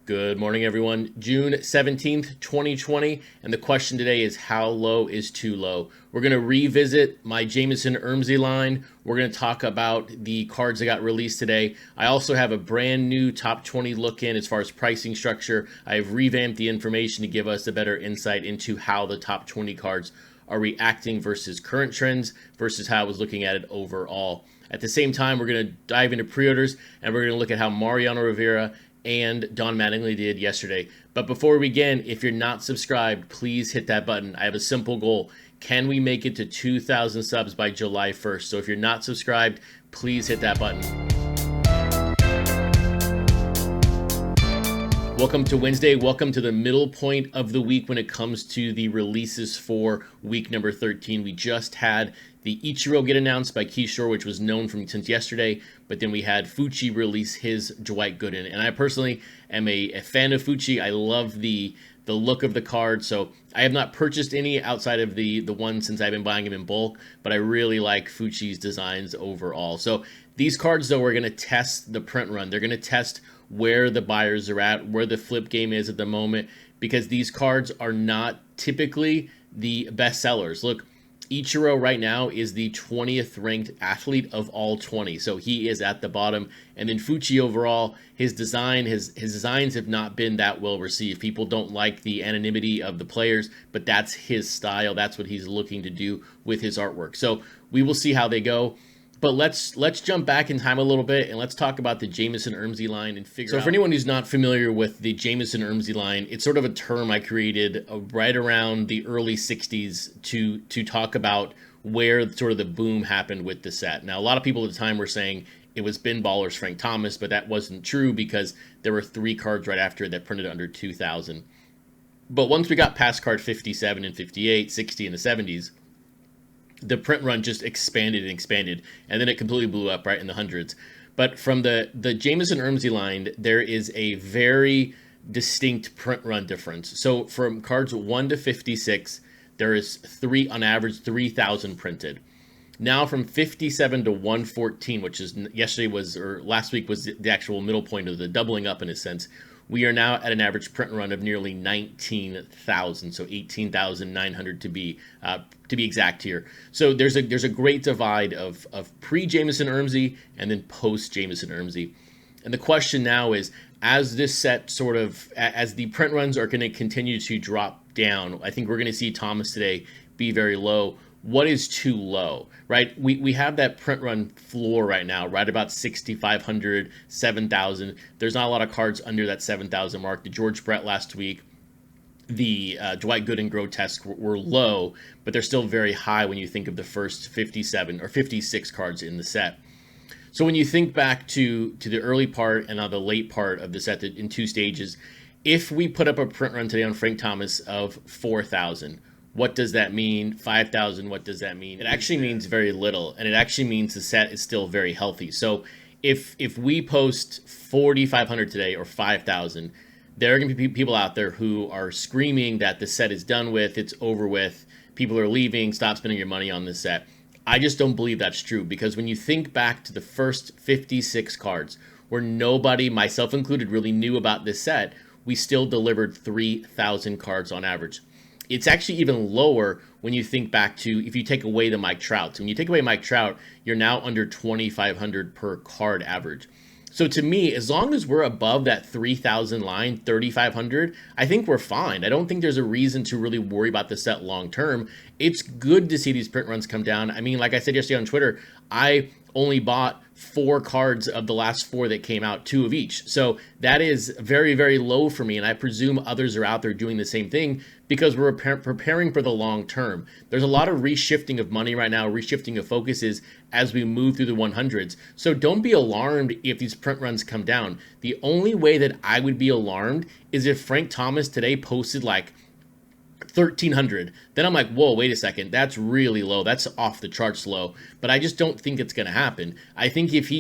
Good morning, everyone. June 17th, 2020, and the question today is how low is too low? We're going to revisit my Jamison Ermsey line. We're going to talk about the cards that got released today. I also have a brand new top 20 look in as far as pricing structure. I have revamped the information to give us a better insight into how the top 20 cards are reacting versus current trends versus how I was looking at it overall. At the same time, we're going to dive into pre-orders and we're going to look at how Mariano Rivera and Don Mattingly did yesterday. But before we begin, if you're not subscribed, please hit that button. I have a simple goal. Can we make it to 2,000 subs by July 1st? So if you're not subscribed, please hit that button. Welcome to Wednesday. Welcome to the middle point of the week when it comes to the releases for week number 13. We just had the Ichiro get announced by Ichiro, which was known since yesterday, but then we had Fucci release his Dwight Gooden. And I personally am a fan of Fucci. I love the look of the card, so I have not purchased any outside of the one since I've been buying them in bulk, but I really like Fucci's designs overall. So these cards, though, are going to test the print run. They're going to test where the buyers are at, where the flip game is at the moment, because these cards are not typically the best sellers. Look, Ichiro right now is the 20th ranked athlete of all 20, so he is at the bottom. And then Fucci overall, his designs have not been that well received. People don't like the anonymity of the players, but that's his style. That's what he's looking to do with his artwork. So we will see how they go. But let's jump back in time a little bit and let's talk about the Jamison Ermsey line and figure out. So for anyone who's not familiar with the Jamison Ermsey line, it's sort of a term I created right around the early 60s to talk about where sort of the boom happened with the set. Now, a lot of people at the time were saying it was Bin Baller's Frank Thomas, but that wasn't true because there were 3 cards right after it that printed under 2,000. But once we got past card 57 and 58, 60 in the 70s, the print run just expanded and expanded, and then it completely blew up right in the hundreds. But from the Jamison Ermsey line, there is a very distinct print run difference. So from cards 1 to 56, there is on average 3,000 printed. Now from 57 to 114, which is last week was the actual middle point of the doubling up in a sense, we are now at an average print run of nearly 19,000, so 18,900 to be exact here. So there's a great divide of pre-Jamison Ermsey and then post-Jamison Ermsey. And the question now is, as this set as the print runs are going to continue to drop down, I think we're going to see Thomas today be very low. What is too low, right? We have that print run floor right now, right about 6,500, 7,000. There's not a lot of cards under that 7,000 mark. The George Brett last week, the Dwight Gooden Grotesque were low, but they're still very high when you think of the first 57 or 56 cards in the set. So when you think back to the early part and now the late part of the set in 2 stages, if we put up a print run today on Frank Thomas of 4,000, what does that mean? 5,000, what does that mean? It actually means very little, and it actually means the set is still very healthy. So if we post 4,500 today or 5,000, there are going to be people out there who are screaming that the set is done with, it's over with, people are leaving, stop spending your money on this set. I just don't believe that's true, because when you think back to the first 56 cards, where nobody, myself included, really knew about this set, we still delivered 3,000 cards on average. It's actually even lower when you think back to if you take away the Mike Trouts. When you take away Mike Trout, you're now under 2,500 per card average. So to me, as long as we're above that 3,000 line, 3,500, I think we're fine. I don't think there's a reason to really worry about the set long term. It's good to see these print runs come down. I mean, like I said yesterday on Twitter, I only bought 4 cards of the last 4 that came out, 2 of each. So that is very, very low for me, and I presume others are out there doing the same thing because we're preparing for the long term. There's a lot of reshifting of money right now, reshifting of focuses as we move through the 100s. So don't be alarmed if these print runs come down. The only way that I would be alarmed is if Frank Thomas today posted like 1,300, then I'm like, whoa, wait a second, that's really low, that's off the charts low. But I just don't think it's going to happen. I think if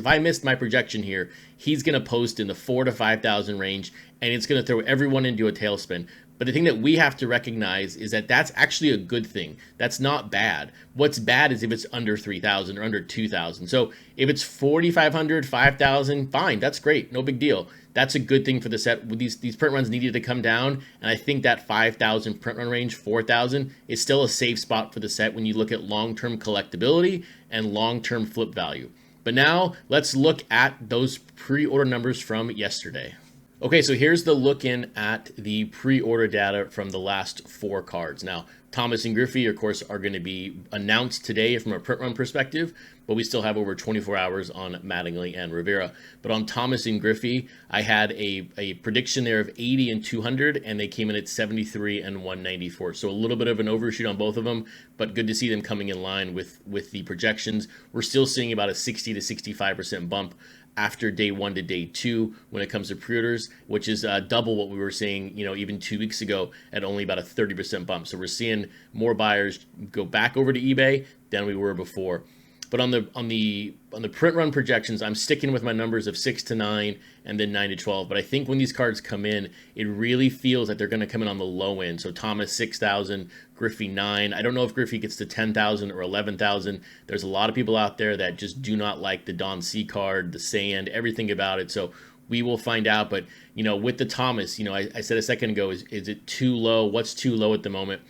I missed my projection here, he's going to post in the 4,000 to 5,000 range, and it's going to throw everyone into a tailspin. But the thing that we have to recognize is that that's actually a good thing. That's not bad. What's bad is if it's under 3,000 or under 2,000. So if it's 4,500, 5,000, fine, that's great, no big deal. that's a good thing for the set. These print runs needed to come down, and I think that 5,000 print run range, 4,000, is still a safe spot for the set when you look at long-term collectability and long-term flip value. But now let's look at those pre-order numbers from yesterday. Okay, so here's the look in at the pre-order data from the last 4 cards. Now, Thomas and Griffey, of course, are going to be announced today from a print run perspective, but we still have over 24 hours on Mattingly and Rivera. But on Thomas and Griffey, I had a prediction there of 80 and 200, and they came in at 73 and 194. So a little bit of an overshoot on both of them, but good to see them coming in line with the projections. We're still seeing about a 60 to 65% bump after day 1 to day 2 when it comes to pre-orders, which is double what we were seeing, even 2 weeks ago at only about a 30% bump. So we're seeing more buyers go back over to eBay than we were before. But on the print run projections, I'm sticking with my numbers of 6 to 9 and then 9 to 12. But I think when these cards come in, it really feels like they're going to come in on the low end. So Thomas 6,000, Griffey 9. I don't know if Griffey gets to 10,000 or 11,000. There's a lot of people out there that just do not like the Don C card, the sand, everything about it. So we will find out. But with the Thomas, I said a second ago, is it too low? What's too low at the moment?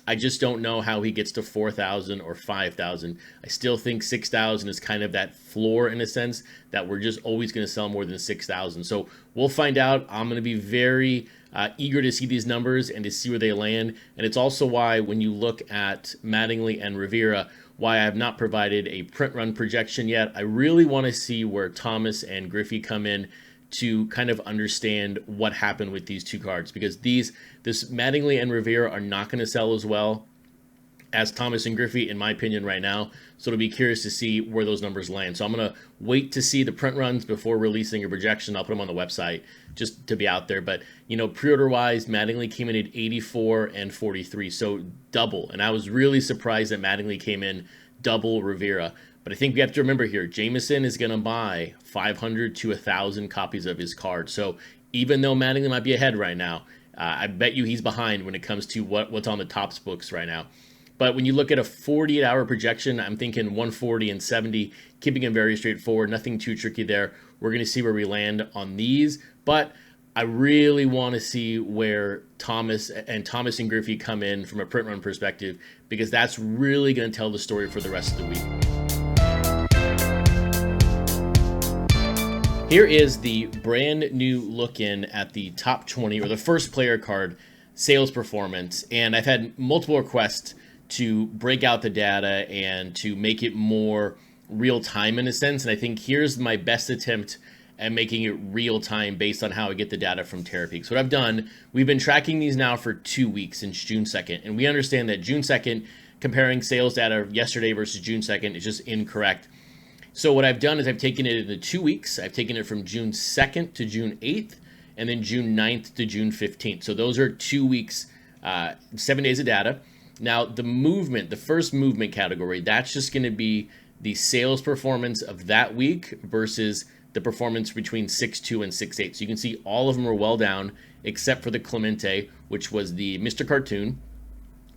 I just don't know how he gets to 4,000 or 5,000. I still think 6,000 is kind of that floor in a sense that we're just always going to sell more than 6,000. So we'll find out. I'm going to be very eager to see these numbers and to see where they land. And it's also why when you look at Mattingly and Rivera, why I have not provided a print run projection yet. I really want to see where Thomas and Griffey come in to kind of understand what happened with these 2 cards, because this Mattingly and Rivera are not going to sell as well as Thomas and Griffey, in my opinion, right now. So it'll be curious to see where those numbers land. So I'm going to wait to see the print runs before releasing a projection. I'll put them on the website just to be out there. But, pre-order wise, Mattingly came in at 84 and 43, so double. And I was really surprised that Mattingly came in double Rivera. But I think we have to remember here, Jameson is going to buy 500 to 1,000 copies of his card. So even though Mattingly might be ahead right now, I bet you he's behind when it comes to what's on the Topps books right now. But when you look at a 48-hour projection, I'm thinking 140 and 70, keeping it very straightforward, nothing too tricky there. We're going to see where we land on these. But I really want to see where Thomas and Griffey come in from a print run perspective, because that's really going to tell the story for the rest of the week. Here is the brand new look in at the top 20, or the first player card sales performance. And I've had multiple requests to break out the data and to make it more real time in a sense. And I think here's my best attempt at making it real time based on how I get the data from TerraPeak. So what I've done, we've been tracking these now for 2 weeks since June 2nd. And we understand that June 2nd, comparing sales data yesterday versus June 2nd is just incorrect. So what I've done is I've taken it into 2 weeks. I've taken it from June 2nd to June 8th, and then June 9th to June 15th. So those are 2 weeks, 7 days of data. Now, the first movement category, that's just going to be the sales performance of that week versus the performance between 6.2 and 6.8. So you can see all of them are well down, except for the Clemente, which was the Mr. Cartoon,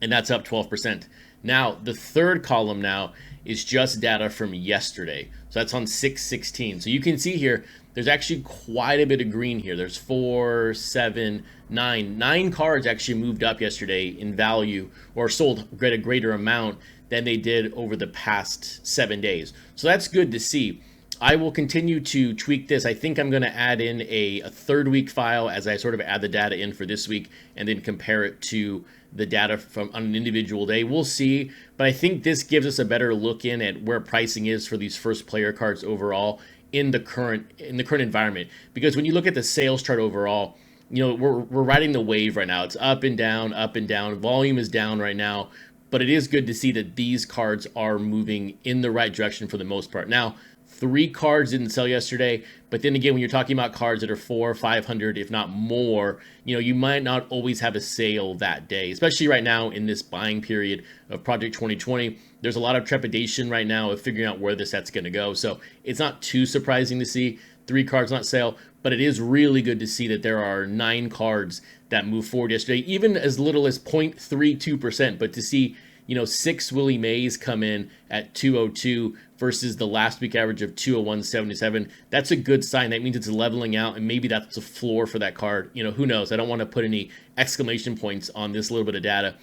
and that's up 12%. Now, the third column now is just data from yesterday. So that's on 6/16. So you can see here, there's actually quite a bit of green here. There's 4, 7, 9. 9 cards actually moved up yesterday in value, or sold at a greater amount than they did over the past 7 days. So that's good to see. I will continue to tweak this. I think I'm going to add in a third week file as I sort of add the data in for this week and then compare it to the data from on an individual day. We'll see, but I think this gives us a better look in at where pricing is for these first player cards overall in the current environment. Because when you look at the sales chart overall, we're riding the wave right now. It's up and down, up and down. Volume is down right now, but it is good to see that these cards are moving in the right direction for the most part. Now, 3 cards didn't sell yesterday, but then again, when you're talking about cards that are 400, 500, if not more, you might not always have a sale that day, especially right now in this buying period of Project 2020. There's a lot of trepidation right now of figuring out where the set's going to go. So it's not too surprising to see 3 cards not sale, but it is really good to see that there are 9 cards that moved forward yesterday, even as little as 0.32%, but to see 6 Willie Mays come in at 202 versus the last week average of 201.77. That's a good sign. That means it's leveling out, and maybe that's a floor for that card. Who knows? I don't want to put any exclamation points on this little bit of data,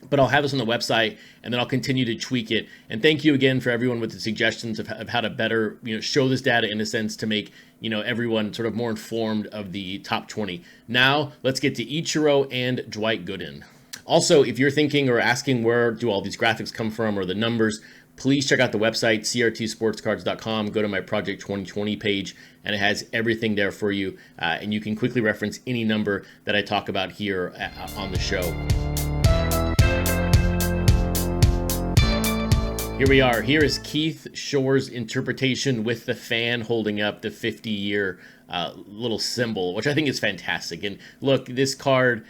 but I'll have this on the website, and then I'll continue to tweak it. And thank you again for everyone with the suggestions of how to better, show this data in a sense to make, everyone sort of more informed of the top 20. Now, let's get to Ichiro and Dwight Gooden. Also, if you're thinking or asking where do all these graphics come from or the numbers, please check out the website, crtsportscards.com. Go to my Project 2020 page, and it has everything there for you. And you can quickly reference any number that I talk about here on the show. Here we are. Here is Keith Shore's interpretation with the fan holding up the 50-year little symbol, which I think is fantastic. And look, this card,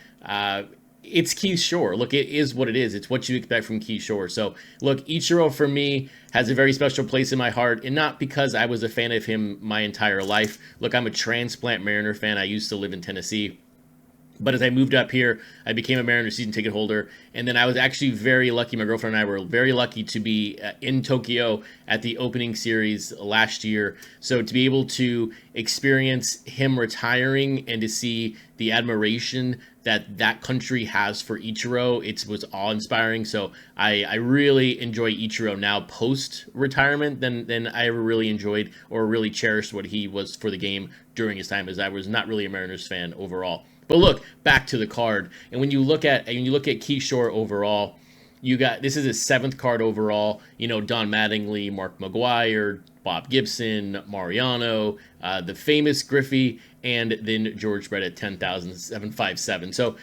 it's Keith Shore. Look, it is what it is. It's what you expect from Keith Shore. So, look, Ichiro for me has a very special place in my heart, and not because I was a fan of him my entire life. Look, I'm a transplant Mariner fan. I used to live in Tennessee. But as I moved up here, I became a Mariners season ticket holder. And then I was actually very lucky. My girlfriend and I were very lucky to be in Tokyo at the opening series last year. So to be able to experience him retiring and to see the admiration that that country has for Ichiro, it was awe-inspiring. So I really enjoy Ichiro now post-retirement than I ever really enjoyed or really cherished what he was for the game during his time, as I was not really a Mariners fan overall. But look, back to the card, and when you look at Keith Shore overall, this is his 7th card overall. Don Mattingly, Mark McGwire, Bob Gibson, Mariano, the famous Griffey, and then George Brett at 10,757. So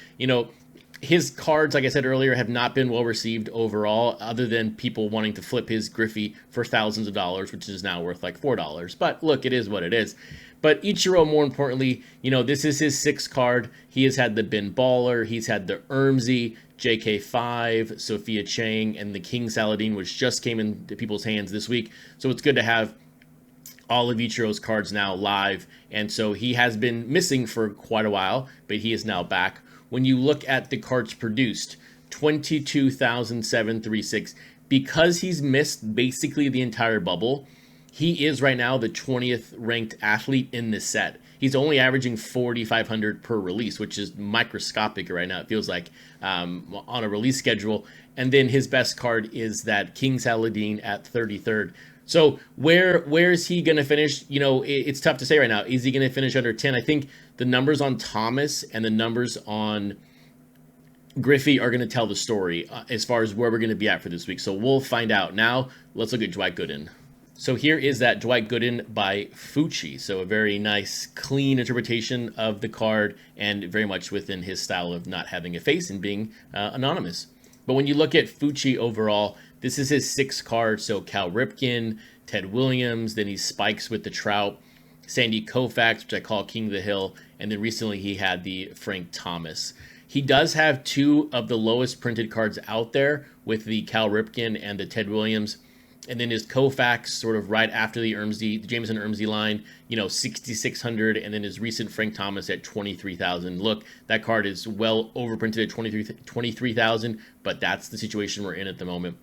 his cards, like I said earlier, have not been well received overall, other than people wanting to flip his Griffey for thousands of dollars, which is now worth like $4. But look, it is what it is. But Ichiro, more importantly, this is his 6th card. He has had the Ben Baller, he's had the Ermsey, JK5, Sophia Chang, and the King Saladin, which just came into people's hands this week. So it's good to have all of Ichiro's cards now live. And so he has been missing for quite a while, but he is now back. When you look at the cards produced, 22,736, because he's missed basically the entire bubble, he is right now the 20th ranked athlete in this set. He's only averaging 4,500 per release, which is microscopic right now. It feels like on a release schedule. And then his best card is that King Saladin at 33rd. So where is he going to finish? It's tough to say right now. Is he going to finish under 10? I think the numbers on Thomas and the numbers on Griffey are going to tell the story as far as where we're going to be at for this week. So we'll find out. Now, let's look at Dwight Gooden. So here is that Dwight Gooden by Fucci. So a very nice, clean interpretation of the card, and very much within his style of not having a face and being anonymous. But when you look at Fucci overall, this is his 6th card. So Cal Ripken, Ted Williams, then he spikes with the Trout, Sandy Koufax, which I call King of the Hill, and then recently he had the Frank Thomas. He does have 2 of the lowest printed cards out there with the Cal Ripken and the Ted Williams. And then his Koufax sort of right after the Jameson Ermsey line, 6,600, and then his recent Frank Thomas at 23,000. Look, that card is well overprinted at 23,000, but that's the situation we're in at the moment.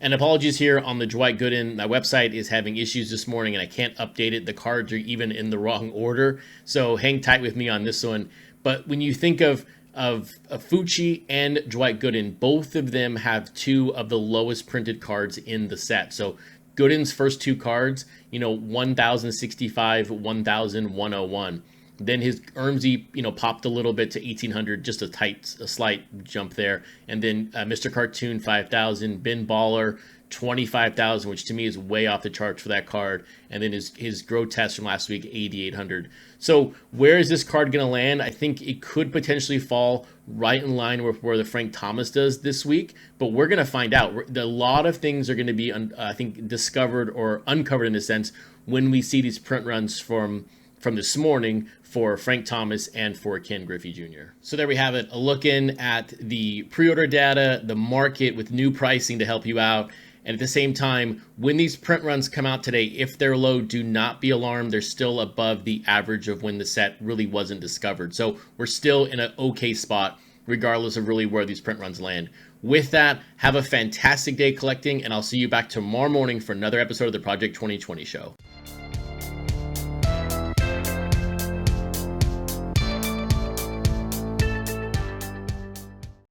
And apologies here on the Dwight Gooden. My website is having issues this morning, and I can't update it. The cards are even in the wrong order, so hang tight with me on this one. But when you think of Fucci and Dwight Gooden, both of them have 2 of the lowest printed cards in the set. So Gooden's first 2 cards, 1,065, 1,101. Then his Ermsey, popped a little bit to 1,800, just a slight jump there. And then Mr. Cartoon, 5,000. Ben Baller, 25,000, which to me is way off the charts for that card. And then his Grotesque from last week, 8,800. So where is this card going to land? I think it could potentially fall right in line with where the Frank Thomas does this week, but we're going to find out. A lot of things are going to be, I think, discovered or uncovered in a sense when we see these print runs from this morning for Frank Thomas and for Ken Griffey Jr. So there we have it, a look in at the pre-order data, the market with new pricing to help you out. And at the same time, when these print runs come out today, if they're low, do not be alarmed. They're still above the average of when the set really wasn't discovered. So we're still in an okay spot regardless of really where these print runs land. With that, have a fantastic day collecting, and I'll see you back tomorrow morning for another episode of the Project 2020 Show.